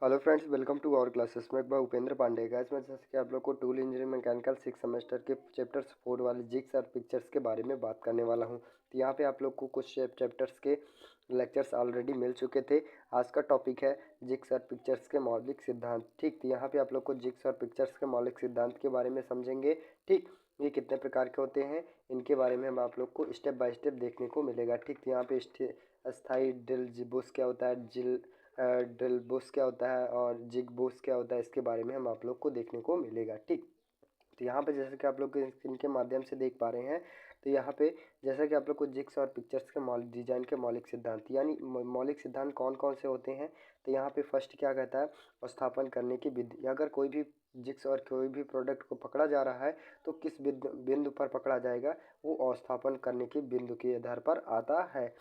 Hello friends, welcome to our classes. मैं एक बार Upendra Pandey guys. मैं जैसे कि आप लोग को टूल इंजीनियरिंग मैकेनिकल 6 सेमेस्टर के चैप्टर्स 4 वाले जिग्स और पिक्चर्स के बारे में बात करने वाला हूं। तो यहाँ पे आप लोग को कुछ चैप्टर्स के लेक्चर्स ऑलरेडी मिल चुके थे। आज का टॉपिक है जिग्स और पिक्चर्स के मौलिक सिद्धांत। ठीक, तो यहाँ पे आप लोग को जिग्स और पिक्चर्स के मौलिक सिद्धांत के बारे में समझेंगे। ठीक, ये कितने प्रकार के होते हैं इनके बारे में हम आप लोग को स्टेप बाय स्टेप देखने को मिलेगा। ठीक, तो यहाँ पे स्थाई ड्रिल बुश क्या होता है, ड्रिल बुश क्या होता है और जिग बुश क्या होता है, इसके बारे में हम आप लोग को देखने को मिलेगा। ठीक, तो यहाँ पे जैसे कि आप लोग इनके माध्यम से देख पा रहे हैं, तो यहाँ पे जैसा कि आप लोग को जिग्स और पिक्चर्स के मौलिक डिजाइन के मौलिक सिद्धांत यानी मौलिक सिद्धांत कौन कौन से होते हैं। तो यहाँ पे फर्स्ट क्या कहता है, स्थापन करने की विधि। अगर कोई भी जिग्स और कोई भी प्रोडक्ट को पकड़ा जा रहा है तो किस बिंदु पर पकड़ा जाएगा, वो स्थापन करने के बिंदु के आधार पर आता है।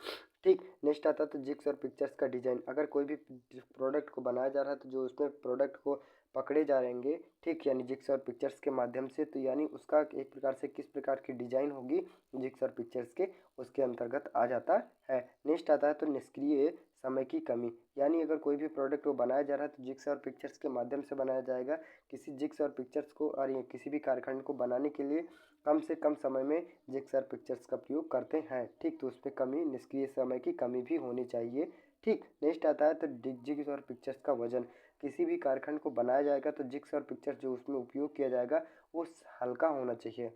ठीक, नेक्स्ट आता है तो जिग्स और पिक्चर्स का डिजाइन। अगर कोई भी प्रोडक्ट को बनाया जा रहा है तो जो उसमें प्रोडक्ट को पकड़े जाएंगे, ठीक, यानी जिग्स और पिक्चर्स के माध्यम से, तो यानी उसका एक प्रकार से किस प्रकार की डिजाइन होगी जिग्स और पिक्चर्स के, उसके अंतर्गत आ जाता है। नेक्स्ट आता है तो निष्क्रिय समय की कमी। यानी अगर कोई भी प्रोडक्ट को बनाया जा रहा है तो जिग्स और पिक्चर्स के माध्यम से बनाया जाएगा। किसी जिग्स और पिक्चर्स को और ये किसी भी कारखंड को बनाने के लिए कम से कम समय में जिग्स और पिक्चर्स का प्रयोग करते हैं। ठीक, तो उसमें कमी, निष्क्रिय समय की कमी भी होनी चाहिए। ठीक, नेक्स्ट आता है तो जिग्स और पिक्चर्स का वजन। किसी भी कारखंड को बनाया जाएगा तो जिग्स और पिक्चर्स जो उसमें उपयोग किया जाएगा वो हल्का होना चाहिए।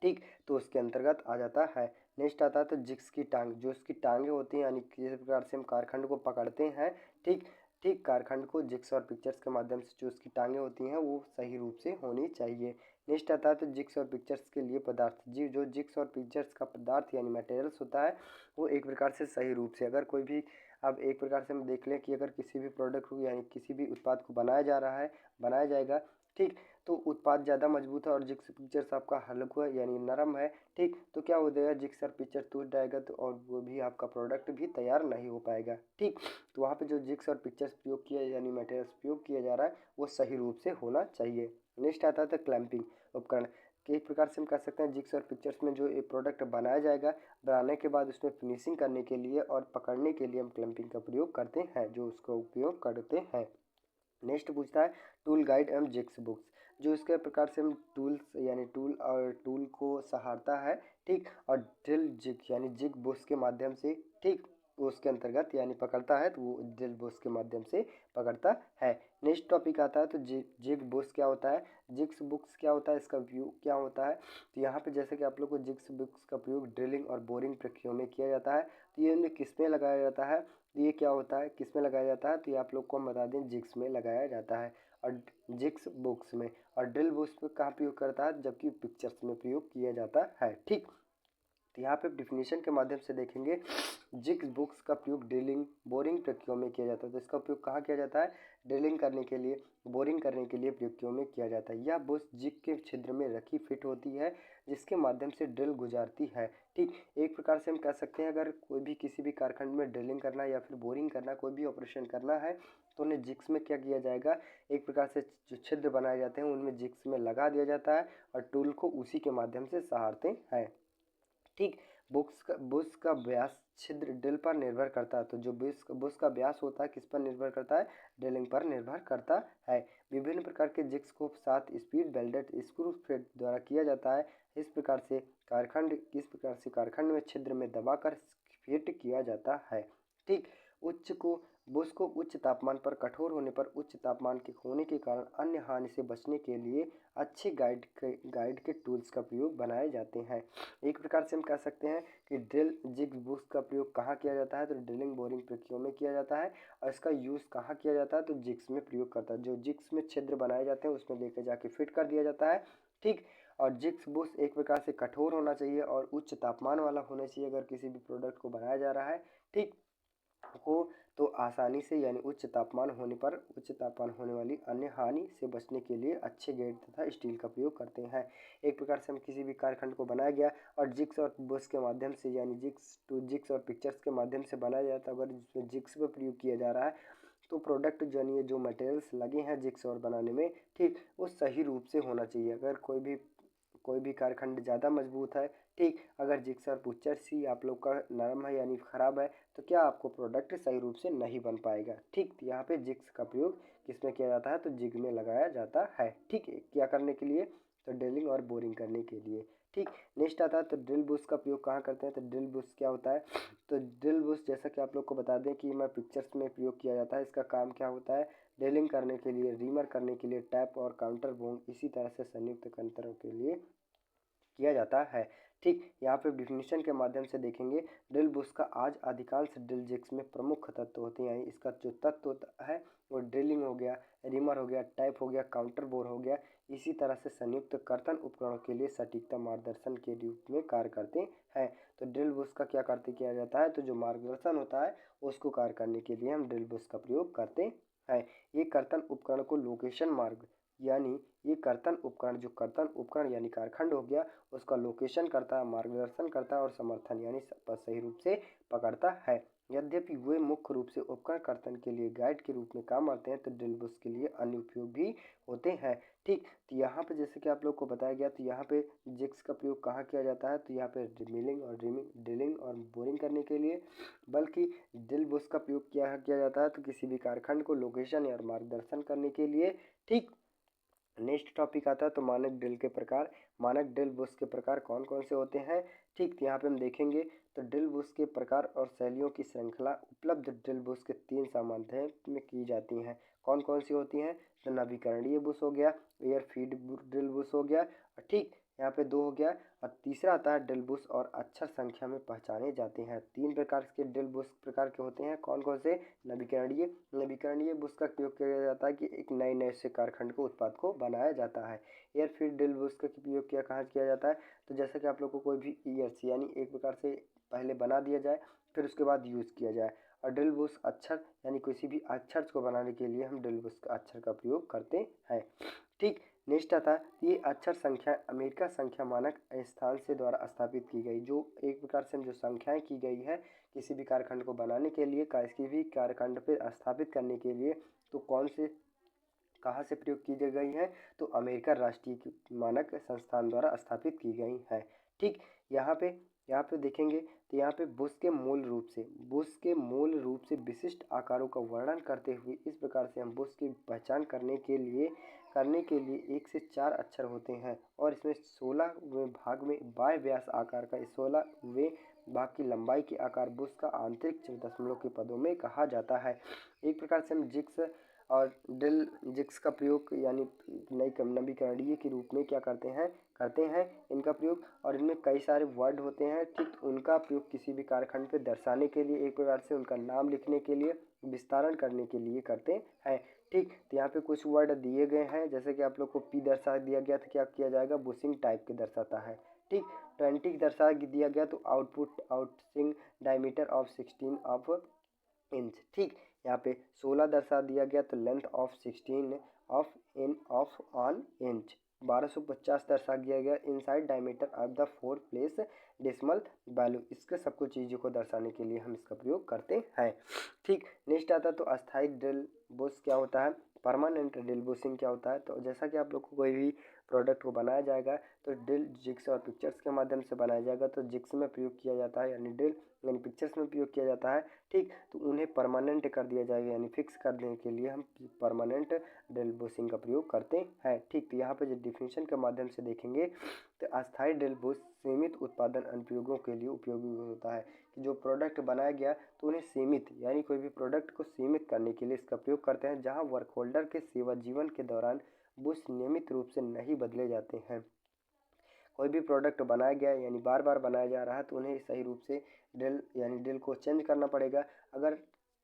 ठीक, तो उसके अंतर्गत आ जाता है। नेक्स्ट आता है तो जिग्स की टांग। जो उसकी टांगे होती हैं यानी किसी प्रकार से हम कारखंड को पकड़ते हैं। ठीक, ठीक, कारखंड को जिग्स और पिक्चर्स के माध्यम से जो उसकी टांगे होती हैं वो सही रूप से होनी चाहिए। नेक्स्ट आता है तो जिग्स और पिक्चर्स के लिए पदार्थ। जो जिग्स और पिक्चर्स का पदार्थ यानी मटेरियल्स होता है वो एक प्रकार से सही रूप से, अगर कोई भी, अब एक प्रकार से हम देख लें कि अगर किसी भी प्रोडक्ट को यानी किसी भी उत्पाद को बनाया जा रहा है, बनाया जाएगा, ठीक, तो उत्पाद ज़्यादा मजबूत है और जिग्स पिक्चर्स आपका हल्का यानी नरम है। ठीक, तो क्या हो जाएगा, जिग्स और पिक्चर टूट जाएगा तो और वो भी आपका प्रोडक्ट भी तैयार नहीं हो पाएगा। ठीक, तो वहाँ पे जो जिग्स और पिक्चर्स प्रयोग किया यानी मटेरियल्स प्रयोग किया जा रहा है वो सही रूप से होना चाहिए। नेक्स्ट आता था क्लैंपिंग उपकरण। कि एक प्रकार से हम कह सकते हैं जिग्स और पिक्चर्स में जो ये प्रोडक्ट बनाया जाएगा, बनाने के बाद उसमें फिनिशिंग करने के लिए और पकड़ने के लिए हम क्लैंपिंग का प्रयोग करते हैं, जो उसका उपयोग करते हैं। नेक्स्ट पूछता है टूल गाइड एवं जिग्स बुक्स। जो इसके प्रकार से हम टूल्स यानी टूल को सहारता है। ठीक, और ड्रिल जिग यानी जिग बुक्स के माध्यम से, ठीक, वो उसके अंतर्गत यानी पकड़ता है तो वो ड्रिल बुक्स के माध्यम से पकड़ता है। नेक्स्ट टॉपिक आता है तो जिग बुक्स क्या होता है, जिग्स बुक्स क्या होता है, इसका व्यू क्या होता है। तो यहाँ पे जैसे कि आप लोग को जिग्स बुक्स का प्रयोग ड्रिलिंग और बोरिंग प्रक्रियाओं में किया जाता है। तो ये इनमें किस में लगाया जाता है, ये क्या होता है, किस में लगाया जाता है, तो ये आप लोग को हम बता दें जिग्स में लगाया जाता है और जिग्स बुक्स में। और ड्रिल बुक्स में कहाँ प्रयोग करता है, जबकि पिक्चर्स में प्रयोग किया जाता है। ठीक, तो यहाँ पे डिफिनीशन के माध्यम से देखेंगे, जिग्स बुक्स का प्रयोग ड्रिलिंग बोरिंग प्रक्रियाओं में किया जाता है। तो इसका उपयोग कहाँ किया जाता है, ड्रिलिंग करने के लिए, बोरिंग करने के लिए प्रक्रियाओं में किया जाता है। यह बुक्स जिग के छिद्र में रखी फिट होती है जिसके माध्यम से ड्रिल गुजारती है। ठीक, एक प्रकार से हम कह सकते हैं अगर कोई भी किसी भी कारखंड में ड्रिलिंग करना या फिर बोरिंग करना, कोई भी ऑपरेशन करना है तो उन्हें जिग्स में क्या किया जाएगा, एक प्रकार से जो छिद्र बनाए जाते हैं उनमें जिग्स में लगा दिया जाता है और टूल को उसी के माध्यम से सहारते हैं। ठीक, बुश का व्यास छिद्र ड्रिल पर निर्भर करता है। तो जो बुश का व्यास होता है किस पर निर्भर करता है, ड्रिलिंग पर निर्भर करता है। विभिन्न प्रकार के जिग्स को 7 स्पीड वेल्डेड स्क्रू थ्रेड द्वारा किया जाता है। इस प्रकार से कारखंड में छिद्र में दबाकर फिट किया जाता है। ठीक, उच्च को बुश को उच्च तापमान पर कठोर होने पर उच्च तापमान के होने के कारण अन्य हानि से बचने के लिए अच्छे गाइड के टूल्स का प्रयोग बनाए जाते हैं। एक प्रकार से हम कह सकते हैं कि ड्रिल जिग बुक्स का प्रयोग कहाँ किया जाता है, तो ड्रिलिंग बोरिंग प्रक्रियाओं में किया जाता है। और इसका यूज़ कहाँ किया जाता है, तो जिग्स में प्रयोग करता है। जो जिग्स में छिद्र बनाए जाते हैं उसमें लेकर जाके फिट कर दिया जाता है। ठीक, और जिग्स बुक्स एक प्रकार से कठोर होना चाहिए और उच्च तापमान वाला होना चाहिए अगर किसी भी प्रोडक्ट को बनाया जा रहा है। ठीक, को तो आसानी से यानी उच्च तापमान होने वाली अन्य हानि से बचने के लिए अच्छे गेट तथा स्टील का प्रयोग करते हैं। एक प्रकार से हम किसी भी कारखंड को बनाया गया और जिग्स और बुश के माध्यम से यानी जिग्स और पिक्चर्स के माध्यम से बनाया जाता है, अगर जिसमें जिग्स पर प्रयोग किया जा रहा है तो प्रोडक्ट यानी जो मटेरियल्स लगे हैं जिग्स और बनाने में, ठीक, वो सही रूप से होना चाहिए। अगर कोई भी कोई भी कारखंड ज़्यादा मजबूत है, ठीक, अगर जिग्स और पुच्चर्स ही आप लोग का नरम है यानी ख़राब है, तो क्या आपको प्रोडक्ट सही रूप से नहीं बन पाएगा। ठीक, तो यहाँ पे जिग्स का प्रयोग किसमें किया जाता है, तो जिग में लगाया जाता है। ठीक है, क्या करने के लिए, तो ड्रिलिंग और बोरिंग करने के लिए। ठीक, नेक्स्ट आता है तो ड्रिल बुश का प्रयोग कहाँ करते हैं, तो ड्रिल बुश क्या होता है, तो ड्रिल बुश जैसा कि आप लोग को बता दें कि मैं पिक्चर्स में प्रयोग किया जाता है। इसका काम क्या होता है, ड्रिलिंग करने के लिए, रीमर करने के लिए, टैप और काउंटर बोंग, इसी तरह से संयुक्त कंत्रों के लिए किया जाता है। ठीक, यहाँ पे डिफिनीशन के माध्यम से देखेंगे। ड्रिल बुश का आज अधिकांश ड्रिल जिग्स में प्रमुख तत्व होते हैं। इसका जो तत्व होता है वो ड्रिलिंग हो गया, रिमर हो गया, टैप हो गया, काउंटर बोर हो गया, इसी तरह से संयुक्त कर्तन उपकरणों के लिए सटीकता मार्गदर्शन के रूप में कार्य करते हैं। तो ड्रिल बुश का क्या करते किया जाता है, तो जो मार्गदर्शन होता है उसको कार्य करने के लिए हम ड्रिल बुश का प्रयोग करते हैं। ये कर्तन उपकरण को लोकेशन मार्ग यानी ये कर्तन उपकरण, जो कर्तन उपकरण यानी कारखंड हो गया, उसका लोकेशन करता है, मार्गदर्शन करता है और समर्थन यानी सही रूप से पकड़ता है। यद्यपि वे मुख्य रूप से उपकरण कर्तन के लिए गाइड के रूप में काम आते हैं, तो ड्रिल बुश के लिए अन्य उपयोग भी होते हैं। ठीक, तो यहाँ पे जैसे कि आप लोग को बताया गया, तो यहाँ पे जिग्स का प्रयोग कहाँ किया जाता है, तो यहाँ पे ड्रिलिंग और बोरिंग करने के लिए, बल्कि ड्रिल बुश का प्रयोग किया जाता है तो किसी भी कारखंड को लोकेशन या मार्गदर्शन करने के लिए। ठीक, नेक्स्ट टॉपिक आता है तो मानक ड्रिल के प्रकार। मानक ड्रिल बुश के प्रकार कौन कौन से होते हैं, ठीक, तो यहाँ पे हम देखेंगे तो ड्रिल बुश के प्रकार और शैलियों की श्रृंखला उपलब्ध ड्रिल बुश के 3 सामर्थ्य में की जाती हैं। कौन कौन सी होती हैं, तो नवीकरणीय बुश हो गया, एयर फीड ड्रिल बुश हो गया, ठीक, यहाँ पे 2 हो गया, और तीसरा आता है ड्रिल बुश और अक्षर संख्या में पहचाने जाते हैं। 3 प्रकार के ड्रिल बुश प्रकार के होते हैं। कौन कौन से, नवीकरणीय बुश का प्रयोग किया जाता है कि एक नए से कारखंड को उत्पाद को बनाया जाता है। एयरफील्ड ड्रिल बुश का प्रयोग कहाँ किया जाता है, तो जैसे कि आप लोग को कोई भी ईयर्स यानी एक प्रकार से पहले बना दिया जाए फिर उसके बाद यूज़ किया जाए। और ड्रिल बुश अक्षर यानी किसी भी अक्षर को बनाने के लिए हम ड्रिल बुश का अक्षर का प्रयोग करते हैं। ठीक, नेक्स्ट आता है ये अक्षर संख्या अमेरिका संख्या मानक स्थान से द्वारा स्थापित की गई, जो एक प्रकार से जो संख्याएं की गई है किसी भी कारखंड को बनाने के लिए, किसी भी कारखंड पे स्थापित करने के लिए, तो कौन से कहाँ से प्रयोग की गई है, तो अमेरिका राष्ट्रीय मानक संस्थान द्वारा स्थापित की गई है। ठीक, यहाँ पे देखेंगे तो यहाँ पे बुश के मूल रूप से विशिष्ट आकारों का वर्णन करते हुए इस प्रकार से हम बुश की पहचान करने के लिए 1 से 4 अक्षर होते हैं, और इसमें 16वें भाग में बाह्य व्यास आकार का 16वें भाग की लंबाई के आकार बुश का आंतरिक दशमलव के पदों में कहा जाता है। एक प्रकार से हम जिग्स और ड्रिल जिग्स का प्रयोग यानी नवीकरणीय के रूप में क्या करते हैं इनका प्रयोग, और इनमें कई सारे वर्ड होते हैं। ठीक, उनका प्रयोग किसी भी कारखंड पे दर्शाने के लिए, एक प्रकार से उनका नाम लिखने के लिए, विस्तारण करने के लिए करते हैं। ठीक, तो यहाँ पे कुछ वर्ड दिए गए हैं, जैसे कि आप लोग को पी दर्शा दिया गया तो क्या किया जाएगा, बुशिंग टाइप के दर्शाता है। ठीक, 20 दर्शा दिया गया तो आउटसिंग डायमीटर ऑफ 16 ऑफ इंच। ठीक, यहाँ पे 16 दर्शा दिया गया तो length of 16 of on inch. 1250 दर्शा दिया गया inside diameter of the 4 place decimal value. इसके सब कुछ चीज़ों को दर्शाने के लिए हम इसका प्रयोग करते हैं। ठीक, नेक्स्ट आता है तो अस्थायी ड्रिल बुश क्या होता है, परमानेंट ड्रिल बुशिंग क्या होता है। तो जैसा कि आप लोग को कोई भी प्रोडक्ट को बनाया जाएगा तो ड्रिल जिग्स और पिक्चर्स के माध्यम से बनाया जाएगा, तो जिग्स में प्रयोग किया जाता है यानी ड्रिल यानी पिक्चर्स में प्रयोग किया जाता है। ठीक, तो उन्हें परमानेंट कर दिया जाएगा यानी फिक्स कर देने के लिए हम परमानेंट ड्रिल बुशिंग का प्रयोग करते हैं। ठीक, तो यहाँ पे जो डिफिनीशन के माध्यम से देखेंगे तो अस्थायी ड्रिल बुश सीमित उत्पादन अनुप्रयोगों के लिए उपयोगी होता है, कि जो प्रोडक्ट बनाया गया तो उन्हें सीमित यानी कोई भी प्रोडक्ट को सीमित करने के लिए इसका प्रयोग करते हैं, जहाँ वर्क होल्डर के सेवा जीवन के दौरान बुश नियमित रूप से नहीं बदले जाते हैं। कोई भी प्रोडक्ट बनाया गया यानी बार बार बनाया जा रहा है तो उन्हें सही रूप से ड्रिल को चेंज करना पड़ेगा। अगर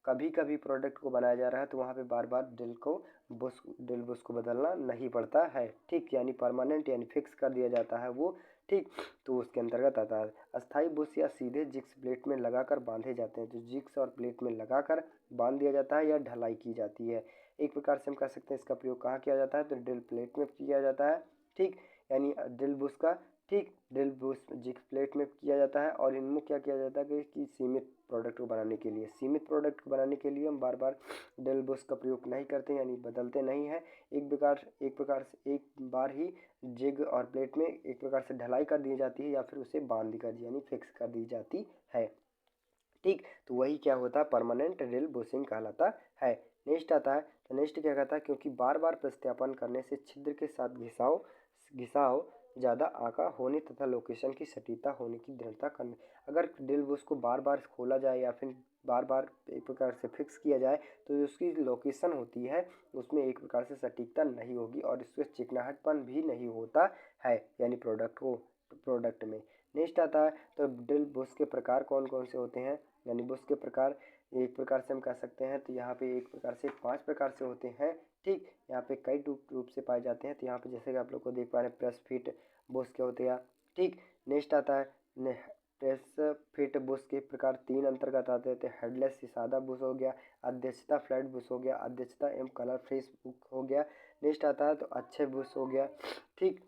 कभी कभी प्रोडक्ट को बनाया जा रहा है तो वहाँ पे बार बार ड्रिल बुश को बदलना नहीं पड़ता है। ठीक, यानी परमानेंट यानी फिक्स कर दिया जाता है वो। ठीक, तो उसके अंतर्गत आता है अस्थायी बुश या सीधे जिग्स प्लेट में लगाकर बांधे जाते हैं, तो जिग्स और प्लेट में लगाकर बांध दिया जाता है या ढलाई की जाती है। एक प्रकार से हम कह सकते हैं इसका प्रयोग कहाँ किया जाता है, तो ड्रिल प्लेट में किया जाता है। ठीक, यानी ड्रिल बुश का ड्रिल बुश जिग्स प्लेट में किया जाता है, और इनमें क्या किया जाता है कि सीमित प्रोडक्ट को बनाने के लिए। सीमित प्रोडक्ट को बनाने के लिए हम बार बार ड्रिल बुश का प्रयोग नहीं करते, यानी बदलते नहीं हैं। एक प्रकार से एक बार ही जिग और प्लेट में एक प्रकार से ढलाई कर दी जाती है या फिर उसे बांध कर यानी फिक्स कर दी जाती है। ठीक, तो वही क्या होता है, परमानेंट ड्रिल बुशिंग कहलाता है। नेक्स्ट आता है, तो नेक्स्ट क्या कहता है, क्योंकि बार बार प्रत्यापन करने से छिद्र के साथ घिसाव ज़्यादा आका होने तथा लोकेशन की सटीकता होने की दृढ़ता करने। अगर ड्रिल बुश को बार बार खोला जाए या फिर बार बार एक प्रकार से फिक्स किया जाए तो जो उसकी लोकेशन होती है उसमें एक प्रकार से सटीकता नहीं होगी और इसमें चिकनाहटपन भी नहीं होता है, यानी प्रोडक्ट में। नेक्स्ट आता है, तो ड्रिल बुश के प्रकार कौन कौन से होते हैं, यानी बुश के प्रकार एक प्रकार से हम कह सकते हैं, तो यहाँ पे एक प्रकार से 5 प्रकार से होते हैं। ठीक, यहाँ पे कई रूप से पाए जाते हैं। तो यहाँ पे जैसे कि आप लोग को देख पा रहे हैं, प्रेस फिट बुश क्या होते हैं। ठीक, नेक्स्ट आता है प्रेस फिट बुश के प्रकार 3 अंतर्गत आते हैं। हेडलेस सादा बुश हो गया, अध्यक्षता फ्लैट बुश हो गया, अध्यक्षता एवं कलर फ्रेश बुश हो गया। नेक्स्ट आता है तो अच्छे बुश हो गया। ठीक,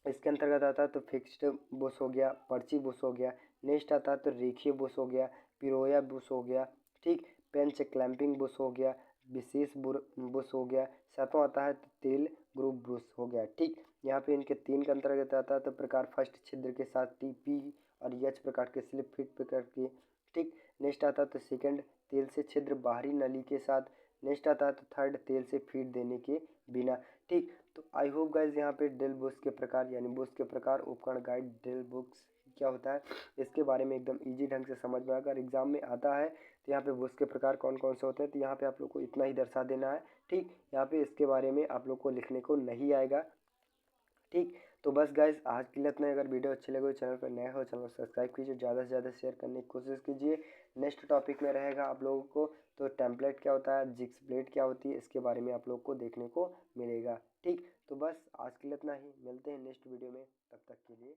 इसके अंतर्गत आता है तो फिक्स्ड बुश हो गया, पर्ची बुश हो गया। नेक्स्ट आता है तो रेखीय बुश हो गया, पिरोया बुश हो गया। ठीक, पेंच क्लैंपिंग बुश हो गया, विशेष बुश हो गया। सातवां आता है तो तेल ग्रुप बुश हो गया। ठीक, यहाँ पे इनके 3 के अंतर्गत आता है तो प्रकार फर्स्ट छिद्र के साथ टीपी और एच प्रकार के स्लिप फिट प्रकार के। ठीक, नेक्स्ट आता है तो सेकंड तेल से छिद्र बाहरी नली के साथ। नेक्स्ट आता है तो थर्ड तेल से फीड देने के बिना। ठीक, तो आई होप गाइज यहाँ पे ड्रिल बुश के प्रकार यानी बुश के प्रकार उपकरण गाइड ड्रिल बुश क्या होता है इसके बारे में एकदम इजी ढंग से समझ में। अगर एग्जाम में आता है तो यहाँ पे बुश के प्रकार कौन कौन से होते हैं, तो यहाँ पे आप लोग को इतना ही दर्शा देना है। ठीक, यहाँ पे इसके बारे में आप लोग को लिखने को नहीं आएगा। ठीक, तो बस गाइज आज के लिए इतना। अगर वीडियो अच्छी लगे चैनल पर नए हो चैनल को सब्सक्राइब कीजिए, ज़्यादा से ज़्यादा शेयर करने की कोशिश कीजिए। नेक्स्ट टॉपिक में रहेगा आप लोगों को तो टेम्पलेट क्या होता है, जिग्स प्लेट क्या होती है, इसके बारे में आप लोग को देखने को मिलेगा। ठीक, तो बस आज के लिए इतना ही, मिलते हैं नेक्स्ट वीडियो में, तब तक के लिए।